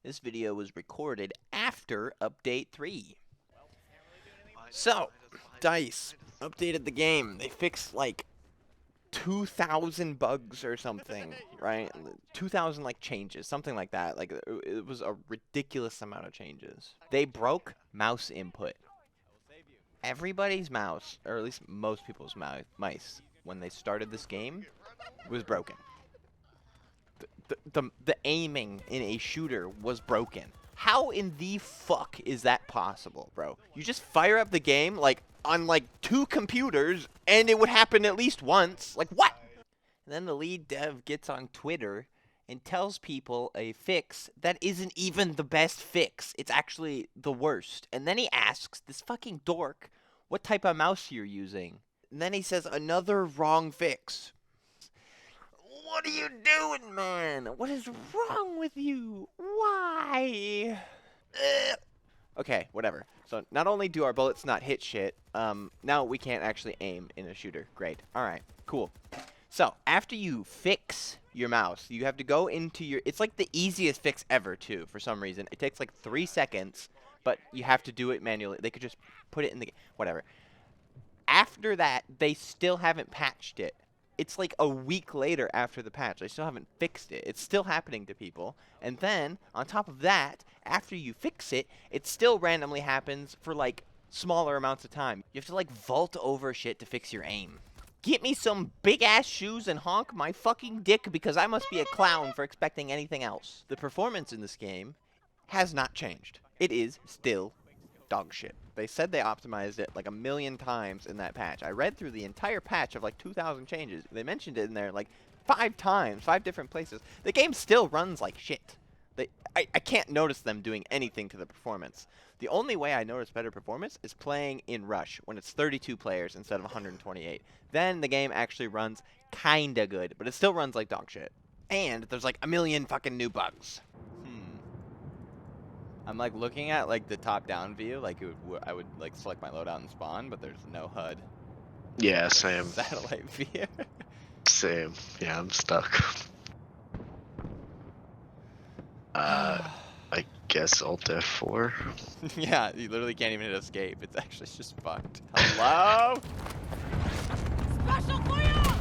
This video was recorded after Update 3. So, DICE updated the game. They fixed like 2,000 bugs or something, right? 2,000 like changes, something like that. Like it was a ridiculous amount of changes. They broke mouse input. Everybody's mouse, or at least most people's mice, when they started this game, was broken. The aiming in a shooter was broken. How in the fuck is that possible, bro? You just fire up the game like on like 2 computers and it would happen at least once. Like what? And then the lead dev gets on Twitter and tells people a fix that isn't even the best fix. It's actually the worst. And then he asks this fucking dork what type of mouse you're using. And then he says another wrong fix. What are you doing, man? What is wrong with you? Why? Okay, whatever. So not only do our bullets not hit shit, now we can't actually aim in a shooter. Great. Alright, cool. So, after you fix your mouse, you have to go into your... It's like the easiest fix ever, too, for some reason. It takes like 3 seconds, but you have to do it manually. They could just put it in the... Whatever. After that, they still haven't patched it. It's like a week later after the patch. They still haven't fixed it. It's still happening to people. And then, on top of that, after you fix it, it still randomly happens for, like, smaller amounts of time. You have to, like, vault over shit to fix your aim. Get me some big-ass shoes and honk my fucking dick because I must be a clown for expecting anything else. The performance in this game has not changed. It is still dog shit. They said they optimized it like 1,000,000 times in that patch. I read through the entire patch of like 2,000 changes. They mentioned it in there like 5 times, 5 different places. The game still runs like shit. I can't notice them doing anything to the performance. The only way I notice better performance is playing in Rush when it's 32 players instead of 128. Then the game actually runs kinda good, but it still runs like dog shit. And there's like 1,000,000 fucking new bugs. I'm like looking at like the top-down view, like I would like select my loadout and spawn, but there's no HUD. Yeah, same. Satellite view. Same. Yeah, I'm stuck. I guess Alt F4. Yeah, you literally can't even hit escape. It's actually just fucked. Hello? Special fire!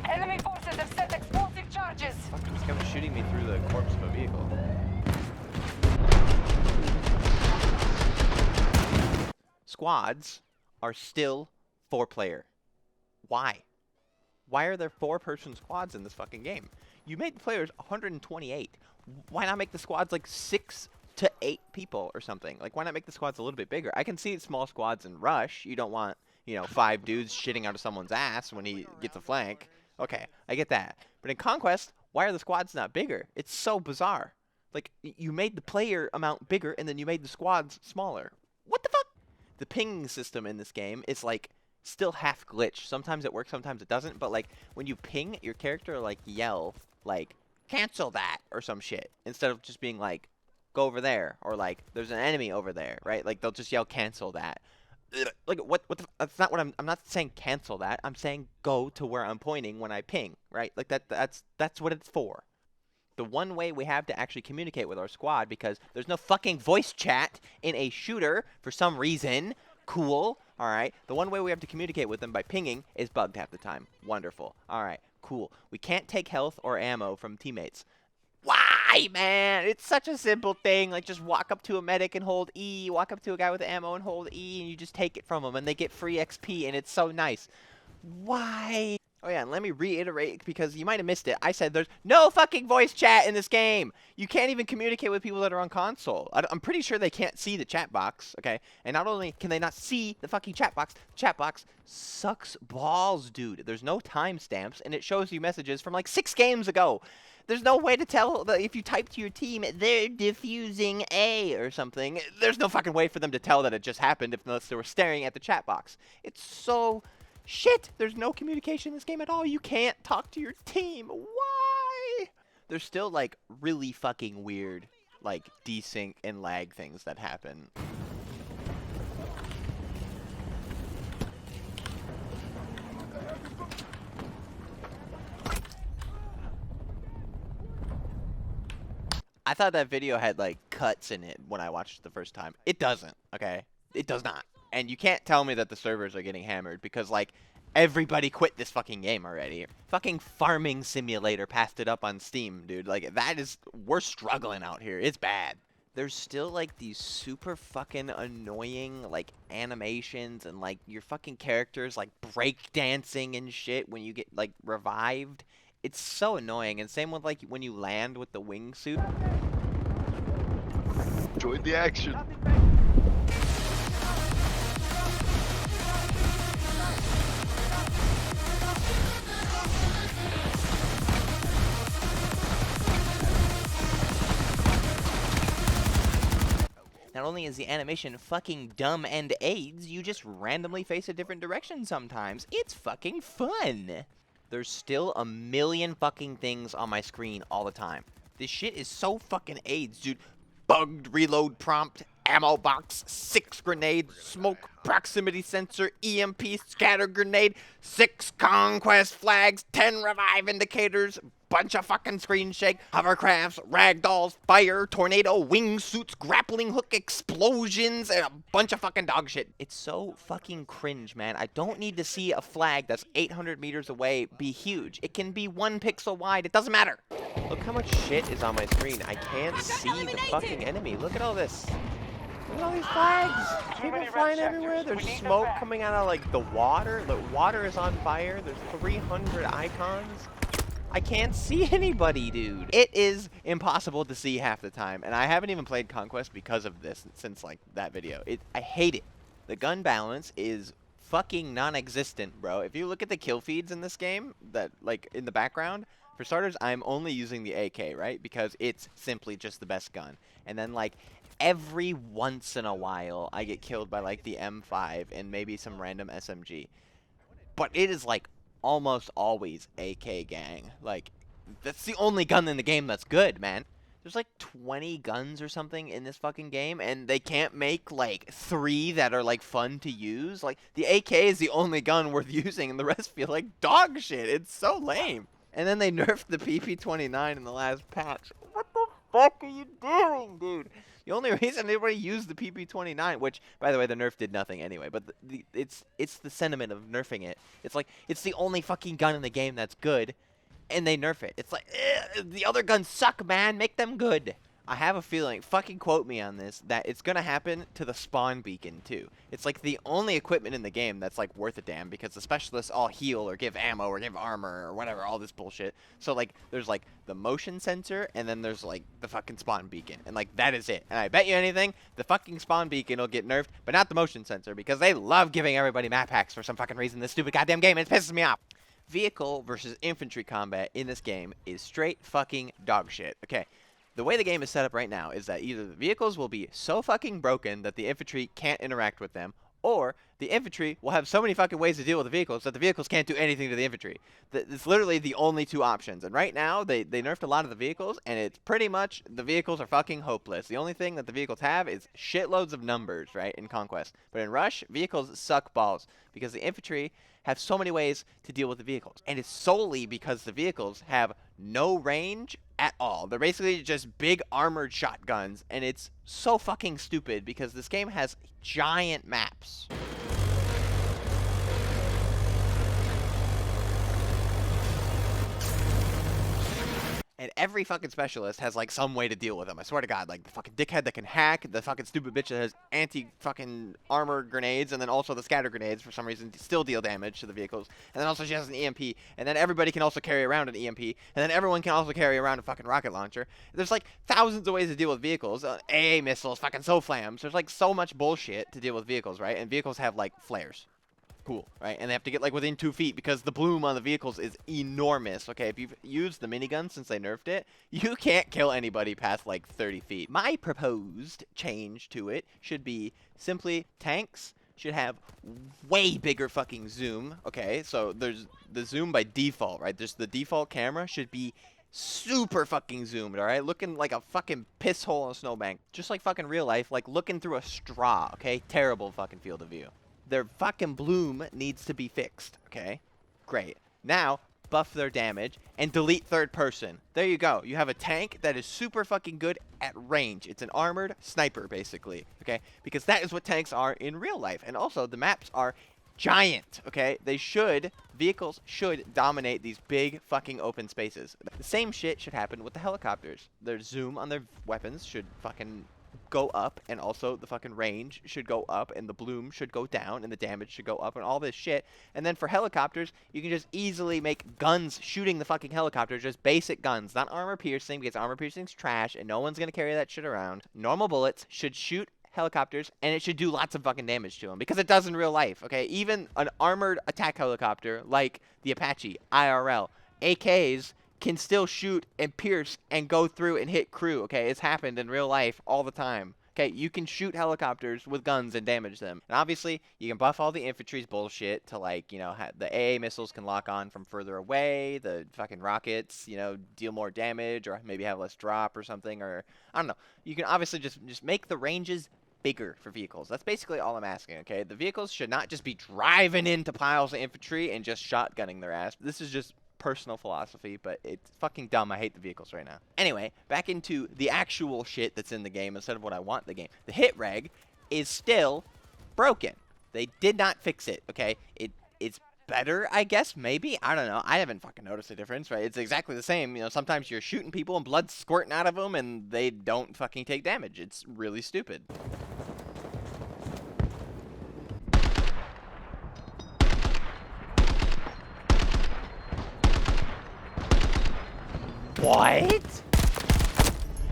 Enemy forces have set explosive charges. Fuck, who's coming shooting me through the corpse of a vehicle? Squads are still 4-player. Why? Why are there 4-person squads in this fucking game? You made the players 128. Why not make the squads like 6 to 8 people or something? Like, why not make the squads a little bit bigger? I can see small squads in Rush. You don't want, you know, 5 dudes shitting out of someone's ass when he gets a flank. Okay, I get that. But in Conquest, why are the squads not bigger? It's so bizarre. Like, you made the player amount bigger and then you made the squads smaller. What the fuck? The pinging system in this game is like still half glitched. Sometimes it works, sometimes it doesn't. But like when you ping, your character like yell like cancel that or some shit instead of just being like go over there or like there's an enemy over there, right? Like they'll just yell cancel that. Like what the, that's not what I'm not saying cancel that. I'm saying go to where I'm pointing when I ping, right? Like that's what it's for. The one way we have to actually communicate with our squad, because there's no fucking voice chat in a shooter for some reason. Cool. All right. The one way we have to communicate with them by pinging is bugged half the time. Wonderful. All right. Cool. We can't take health or ammo from teammates. Why, man? It's such a simple thing. Like, just walk up to a medic and hold E. Walk up to a guy with ammo and hold E, and you just take it from them, and they get free XP, and it's so nice. Why? Oh yeah, and let me reiterate, because you might have missed it. I said there's no fucking voice chat in this game. You can't even communicate with people that are on console. I'm pretty sure they can't see the chat box, okay? And not only can they not see the fucking chat box sucks balls, dude. There's no timestamps, and it shows you messages from like 6 games ago. There's no way to tell that if you type to your team, they're defusing A or something. There's no fucking way for them to tell that it just happened unless they were staring at the chat box. It's so... shit, there's no communication in this game at all. You can't talk to your team. Why? There's still, like, really fucking weird, like, desync and lag things that happen. I thought that video had like cuts in it when I watched it the first time. It doesn't, okay? It does not. And you can't tell me that the servers are getting hammered because like everybody quit this fucking game already. Fucking Farming Simulator passed it up on Steam, dude. Like that is, we're struggling out here. It's bad. There's still like these super fucking annoying like animations and like your fucking characters like break dancing and shit when you get like revived. It's so annoying. And same with like when you land with the wingsuit. Join the action. Not only is the animation fucking dumb and AIDS, you just randomly face a different direction sometimes. It's fucking fun. There's still a million fucking things on my screen all the time. This shit is so fucking AIDS, dude. Bugged reload prompt, ammo box, 6 grenades, smoke proximity sensor, EMP scatter grenade, 6 conquest flags, 10 revive indicators, bunch of fucking screen shake, hovercrafts, ragdolls, fire, tornado, wingsuits, grappling hook, explosions, and a bunch of fucking dog shit. It's so fucking cringe, man. I don't need to see a flag that's 800 meters away be huge. It can be 1 pixel wide. It doesn't matter. Look how much shit is on my screen. I can't see the fucking enemy. Look at all this. Look at all these flags. People flying everywhere. There's smoke coming out of like the water. The water is on fire. There's 300 icons. I can't see anybody, dude. It is impossible to see half the time, and I haven't even played Conquest because of this since like that video. I hate it. The gun balance is fucking non-existent, bro. If you look at the kill feeds in this game, that like in the background, for starters, I'm only using the AK, right? Because it's simply just the best gun. And then like every once in a while, I get killed by like the M5 and maybe some random SMG. But it is like almost always AK gang. Like, that's the only gun in the game that's good, man. There's like 20 guns or something in this fucking game, and they can't make like 3 that are like fun to use. Like, the AK is the only gun worth using, and the rest feel like dog shit. It's so lame. And then they nerfed the PP29 in the last patch. What the fuck are you doing, dude? The only reason anybody used the PP29, which, by the way, the nerf did nothing anyway, but it's the sentiment of nerfing it. It's like, it's the only fucking gun in the game that's good, and they nerf it. It's like, the other guns suck, man. Make them good. I have a feeling, fucking quote me on this, that it's gonna happen to the spawn beacon, too. It's like the only equipment in the game that's like worth a damn, because the specialists all heal or give ammo or give armor or whatever, all this bullshit. So like, there's like the motion sensor, and then there's like the fucking spawn beacon, and like that is it. And I bet you anything, the fucking spawn beacon will get nerfed, but not the motion sensor, because they love giving everybody map hacks for some fucking reason in this stupid goddamn game, and it pisses me off. Vehicle versus infantry combat in this game is straight fucking dog shit. Okay. The way the game is set up right now is that either the vehicles will be so fucking broken that the infantry can't interact with them, or the infantry will have so many fucking ways to deal with the vehicles that the vehicles can't do anything to the infantry. It's literally the only 2 options. And right now, they nerfed a lot of the vehicles, and it's pretty much the vehicles are fucking hopeless. The only thing that the vehicles have is shitloads of numbers, right, in Conquest. But in Rush, vehicles suck balls because the infantry have so many ways to deal with the vehicles. And it's solely because the vehicles have no range at all. They're basically just big armored shotguns, and it's so fucking stupid because this game has giant maps. And every fucking specialist has like some way to deal with them. I swear to God, like the fucking dickhead that can hack, the fucking stupid bitch that has anti-fucking armor grenades, and then also the scatter grenades for some reason still deal damage to the vehicles. And then also she has an EMP, and then everybody can also carry around an EMP, and then everyone can also carry around a fucking rocket launcher. There's like thousands of ways to deal with vehicles. AA missiles, fucking SOFLAMs. There's like so much bullshit to deal with vehicles, right? And vehicles have like flares. Cool, right? And they have to get like within 2 feet because the bloom on the vehicles is enormous. Okay, if you've used the minigun since they nerfed it, you can't kill anybody past like 30 feet. My proposed change to it should be simply tanks should have way bigger fucking zoom. Okay, so there's the zoom by default, right? There's the default camera should be super fucking zoomed, alright? Looking like a fucking piss hole in a snowbank. Just like fucking real life, like looking through a straw, okay? Terrible fucking field of view. Their fucking bloom needs to be fixed, okay? Great. Now, buff their damage, and delete third person. There you go. You have a tank that is super fucking good at range. It's an armored sniper, basically, okay? Because that is what tanks are in real life. And also, the maps are giant, okay? Vehicles should dominate these big fucking open spaces. The same shit should happen with the helicopters. Their zoom on their weapons should fucking go up, and also the fucking range should go up, and the bloom should go down, and the damage should go up, and all this shit. And then for helicopters, you can just easily make guns shooting the fucking helicopters, just basic guns, not armor piercing, because armor piercing's trash, and no one's gonna carry that shit around. Normal bullets should shoot helicopters, and it should do lots of fucking damage to them, because it does in real life, okay? Even an armored attack helicopter, like the Apache, IRL, AKs, can still shoot and pierce and go through and hit crew, okay? It's happened in real life all the time. Okay, you can shoot helicopters with guns and damage them. And obviously, you can buff all the infantry's bullshit to, like, you know, the AA missiles can lock on from further away. The fucking rockets, you know, deal more damage, or maybe have less drop or something, or I don't know. You can obviously just make the ranges bigger for vehicles. That's basically all I'm asking, okay? The vehicles should not just be driving into piles of infantry and just shotgunning their ass. This is just personal philosophy, but it's fucking dumb. I hate the vehicles right now. Anyway, back into the actual shit that's in the game instead of what I want in the game. The hit reg is still broken. They did not fix it, okay? It's better, I guess, maybe? I don't know. I haven't fucking noticed a difference, right? It's exactly the same. You know, sometimes you're shooting people and blood's squirting out of them and they don't fucking take damage. It's really stupid. What?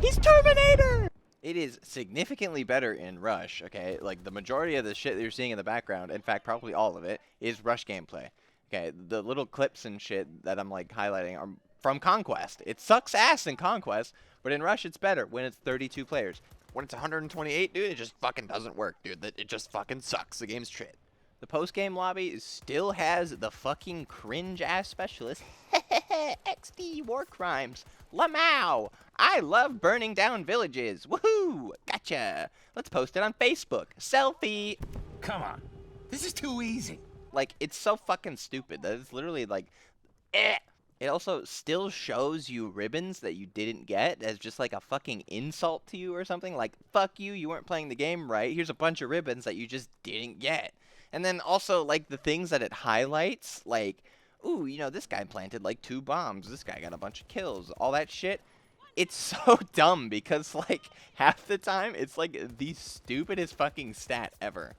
He's Terminator! It is significantly better in Rush, okay? Like, the majority of the shit that you're seeing in the background, in fact, probably all of it, is Rush gameplay. Okay, the little clips and shit that I'm, like, highlighting are from Conquest. It sucks ass in Conquest, but in Rush it's better when it's 32 players. When it's 128, dude, it just fucking doesn't work, dude. It just fucking sucks. The game's shit. The post-game lobby still has the fucking cringe-ass specialist. XD War Crimes. Lamau. I love burning down villages. Woohoo. Gotcha. Let's post it on Facebook. Selfie. Come on. This is too easy. Like, it's so fucking stupid that it's literally like, eh. It also still shows you ribbons that you didn't get as just like a fucking insult to you or something. Like, fuck you, you weren't playing the game right. Here's a bunch of ribbons that you just didn't get. And then also, like, the things that it highlights, like, ooh, you know, this guy planted, like, 2 bombs. This guy got a bunch of kills. All that shit. It's so dumb because, like, half the time, it's, like, the stupidest fucking stat ever.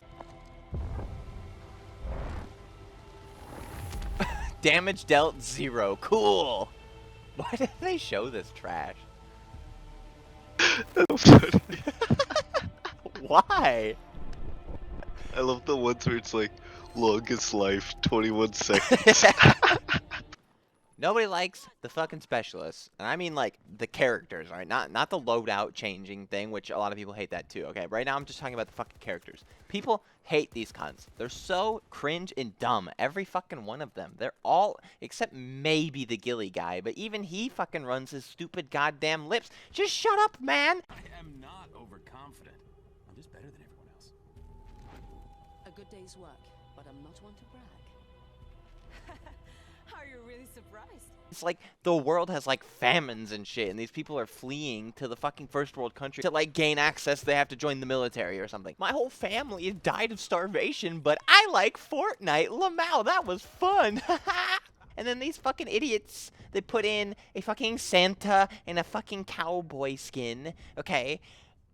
Damage dealt 0. Cool. Why did they show this trash? Why? I love the ones where it's like, longest life, 21 seconds. Nobody likes the fucking specialists, and I mean like the characters, alright? Not the loadout changing thing, which a lot of people hate that too, okay? Right now I'm just talking about the fucking characters. People hate these cunts. They're so cringe and dumb. Every fucking one of them. They're all, except maybe the Gilly guy, but even he fucking runs his stupid goddamn lips. Just shut up, man! I am not overconfident. I'm just better than everyone else. A good day's work, but I'm not one to brag. Are you really surprised? It's like the world has like famines and shit, and these people are fleeing to the fucking first world country to like gain access. They have to join the military or something. My whole family died of starvation, but I like Fortnite. Lamau, that was fun. And then these fucking idiots, they put in a fucking Santa and a fucking cowboy skin, okay?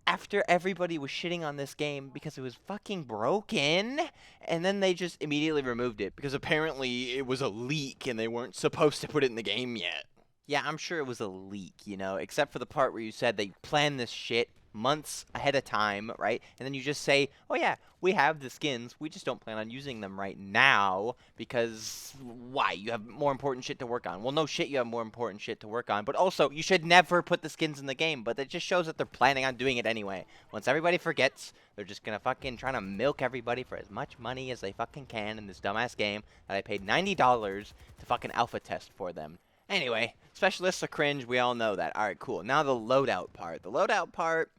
After everybody was shitting on this game because it was fucking broken, and then they just immediately removed it because apparently it was a leak and they weren't supposed to put it in the game yet. Yeah, I'm sure it was a leak, you know, except for the part where you said they planned this shit months ahead of time, right? And then you just say, oh yeah, we have the skins, we just don't plan on using them right now because why? You have more important shit to work on. Well, no shit, you have more important shit to work on, but also you should never put the skins in the game, but it just shows that they're planning on doing it anyway. Once everybody forgets, they're just gonna fucking try to milk everybody for as much money as they fucking can in this dumbass game that I paid $90 to fucking alpha test for them. Anyway, specialists are cringe. We all know that. All right, cool. Now the loadout part. The loadout part,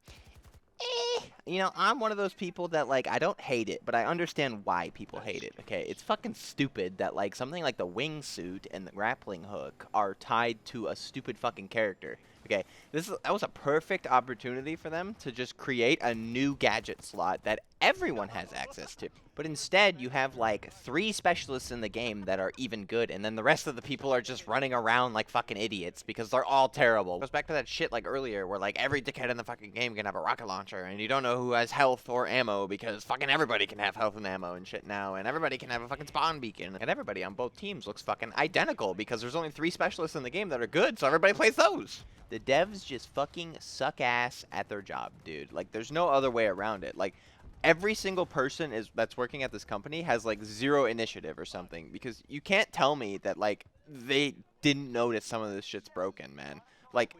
You know, I'm one of those people that, like, I don't hate it, but I understand why people hate it, okay? It's fucking stupid that, like, something like the wingsuit and the grappling hook are tied to a stupid fucking character, okay? That was a perfect opportunity for them to just create a new gadget slot that everyone has access to. But instead, you have, like, 3 specialists in the game that are even good, and then the rest of the people are just running around like fucking idiots because they're all terrible. It goes back to that shit, like, earlier, where, like, every dickhead in the fucking game can have a rocket launcher, and you don't know who has health or ammo because fucking everybody can have health and ammo and shit now, and everybody can have a fucking spawn beacon, and everybody on both teams looks fucking identical because there's only 3 specialists in the game that are good, so everybody plays those. The devs just fucking suck ass at their job, dude. Like, there's no other way around it. Like, every single person that's working at this company has, like, 0 initiative or something, because you can't tell me that, like, they didn't notice some of this shit's broken, man. Like,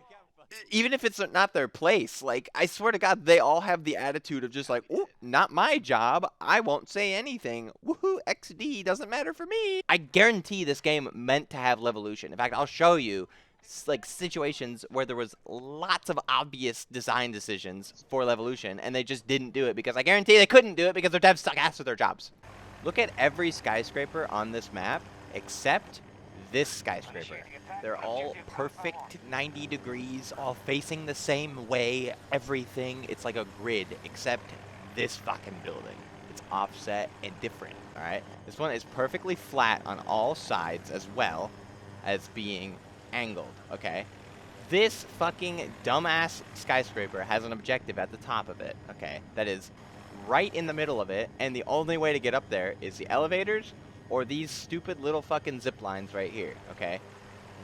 even if it's not their place, like, I swear to God, they all have the attitude of just like, ooh, not my job, I won't say anything, woohoo, XD doesn't matter for me. I guarantee this game meant to have Levolution. In fact, I'll show you, like, situations where there was lots of obvious design decisions for Levolution, and they just didn't do it because I guarantee they couldn't do it because their devs suck ass at their jobs. Look at every skyscraper on this map except this skyscraper. They're all perfect 90 degrees, all facing the same way, everything. It's like a grid, except this fucking building. It's offset and different, alright? This one is perfectly flat on all sides as well as being angled, okay? This fucking dumbass skyscraper has an objective at the top of it, okay? That is right in the middle of it, and the only way to get up there is the elevators or these stupid little fucking zip lines right here, okay?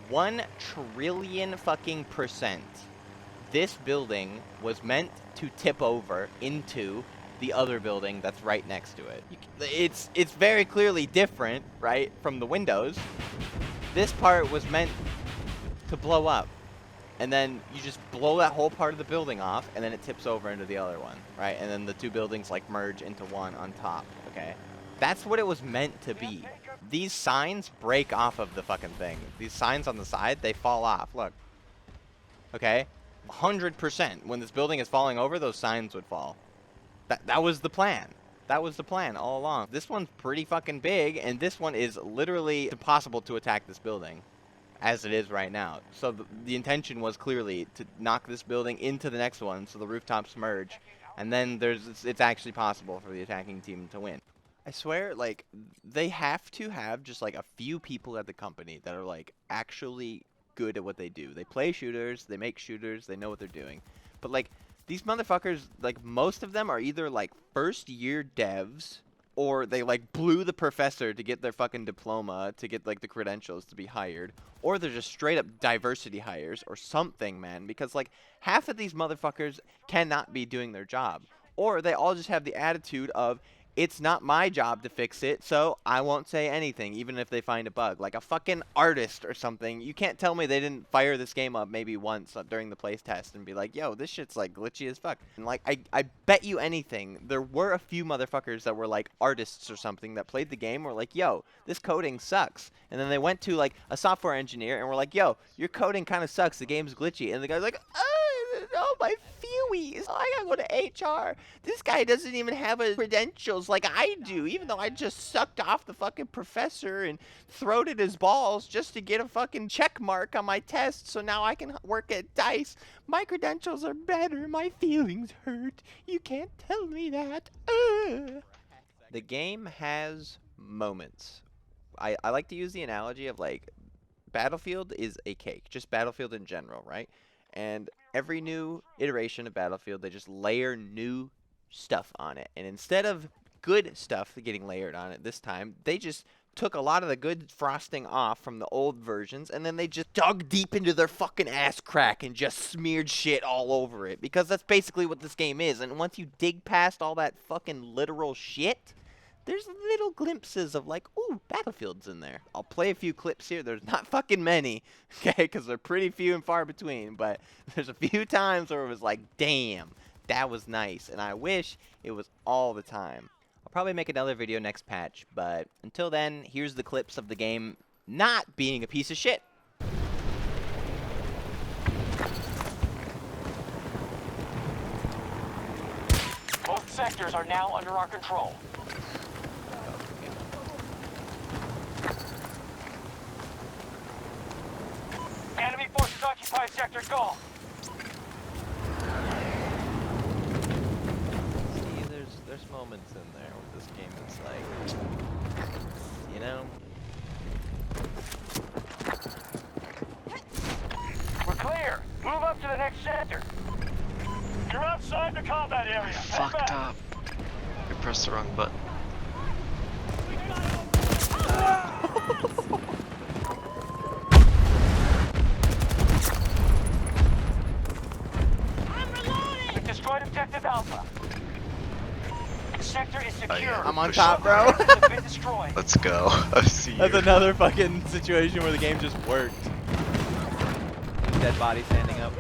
1 trillion fucking percent. This building was meant to tip over into the other building that's right next to it. It's very clearly different, right, from the windows. This part was meant to blow up, and then you just blow that whole part of the building off, and then it tips over into the other one, right? And then the 2 buildings, like, merge into one on top, okay? That's what it was meant to be. These signs break off of the fucking thing. These signs on the side, they fall off. Look. Okay? 100%. When this building is falling over, those signs would fall. That was the plan. That was the plan all along. This one's pretty fucking big, and this one is literally impossible to attack this building as it is right now. So the intention was clearly to knock this building into the next one so the rooftops merge, and then it's actually possible for the attacking team to win. I swear, like, they have to have just, like, a few people at the company that are, like, actually good at what they do. They play shooters, they make shooters, they know what they're doing. But, like, these motherfuckers, like, most of them are either, like, first-year devs, or they, like, blew the professor to get their fucking diploma, to get, like, the credentials to be hired, or they're just straight-up diversity hires or something, man, because, like, half of these motherfuckers cannot be doing their job. Or they all just have the attitude of, it's not my job to fix it, so I won't say anything, even if they find a bug. Like a fucking artist or something. You can't tell me they didn't fire this game up maybe once during the playtest and be like, yo, this shit's, like, glitchy as fuck. And, like, I bet you anything, there were a few motherfuckers that were, like, artists or something that played the game were like, yo, this coding sucks. And then they went to, like, a software engineer and were like, yo, your coding kind of sucks, the game's glitchy. And the guy's like, oh, my fewies. Oh, I gotta go to HR. This guy doesn't even have a credentials like I do, even though I just sucked off the fucking professor and throated his balls just to get a fucking check mark on my test, so now I can work at DICE. My credentials are better. My feelings hurt. You can't tell me that. The game has moments. I like to use the analogy of, like, Battlefield is a cake. Just Battlefield in general, right? And every new iteration of Battlefield, they just layer new stuff on it. And instead of good stuff getting layered on it this time, they just took a lot of the good frosting off from the old versions, and then they just dug deep into their fucking ass crack and just smeared shit all over it. Because that's basically what this game is. And once you dig past all that fucking literal shit, there's little glimpses of, like, ooh, Battlefield's in there. I'll play a few clips here. There's not fucking many, okay, because they're pretty few and far between. But there's a few times where it was like, damn, that was nice. And I wish it was all the time. I'll probably make another video next patch. But until then, here's the clips of the game not being a piece of shit. sectors are now under our control. Enemy forces occupy Sector Golf. See, there's moments in there with this game that's like, you know. We're clear. Move up to the next sector. You're outside the combat area. I Head fucked back. up. I pressed the wrong button. We've destroyed objective Alpha. The sector is secure. am. I'm on Push top, it. bro. Objectives have been destroyed. Let's go. I see you. That's another fucking situation where the game just worked. Dead body standing up.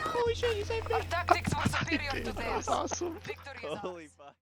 Holy shit, you saved me! Our tactics were superior to That theirs. was awesome. Victory is ours. Holy fuck.